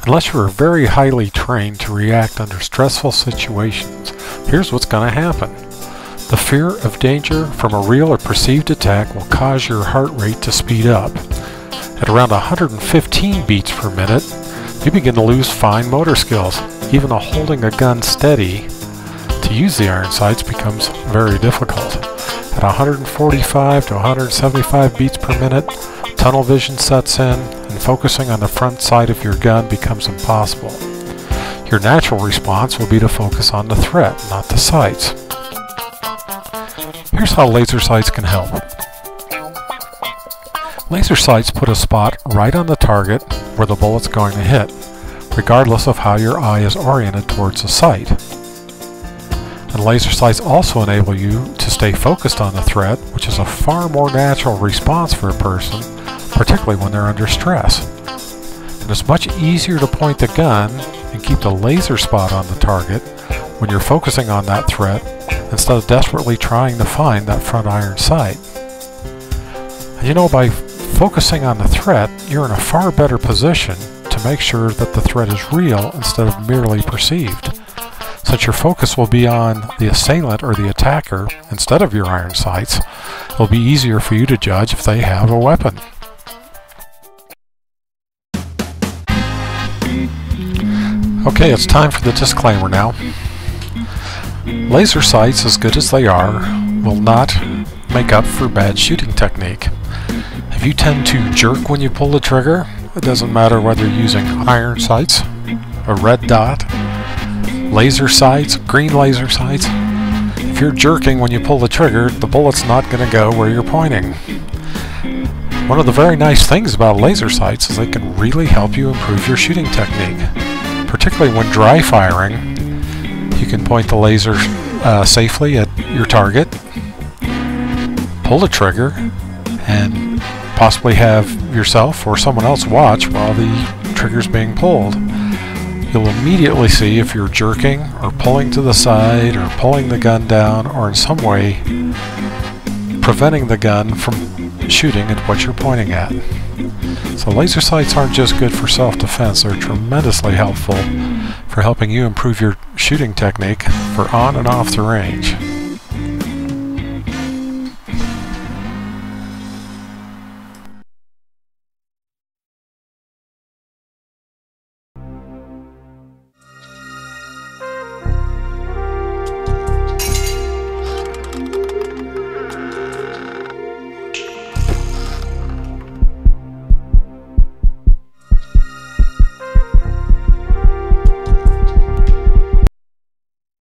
Unless you are very highly trained to react under stressful situations, here's what's going to happen. The fear of danger from a real or perceived attack will cause your heart rate to speed up. At around 115 beats per minute, you begin to lose fine motor skills. Even holding a gun steady to use the iron sights becomes very difficult. At 145 to 175 beats per minute, tunnel vision sets in, and focusing on the front sight of your gun becomes impossible. Your natural response will be to focus on the threat, not the sights. Here's how laser sights can help. Laser sights put a spot right on the target where the bullet's going to hit, regardless of how your eye is oriented towards the sight. And laser sights also enable you to stay focused on the threat, which is a far more natural response for a person, particularly when they're under stress. And it's much easier to point the gun and keep the laser spot on the target when you're focusing on that threat instead of desperately trying to find that front iron sight. And you know, by focusing on the threat, you're in a far better position to make sure that the threat is real instead of merely perceived. Since your focus will be on the assailant or the attacker instead of your iron sights, it'll be easier for you to judge if they have a weapon. Okay, it's time for the disclaimer now. Laser sights, as good as they are, will not make up for bad shooting technique. If you tend to jerk when you pull the trigger, it doesn't matter whether you're using iron sights, a red dot, laser sights, green laser sights. If you're jerking when you pull the trigger, the bullet's not going to go where you're pointing. One of the very nice things about laser sights is they can really help you improve your shooting technique. Particularly when dry firing, you can point the laser safely at your target, pull the trigger, and possibly have yourself or someone else watch while the trigger's being pulled. You'll immediately see if you're jerking or pulling to the side or pulling the gun down or in some way preventing the gun from shooting at what you're pointing at. So laser sights aren't just good for self-defense, they're tremendously helpful for helping you improve your shooting technique for on and off the range.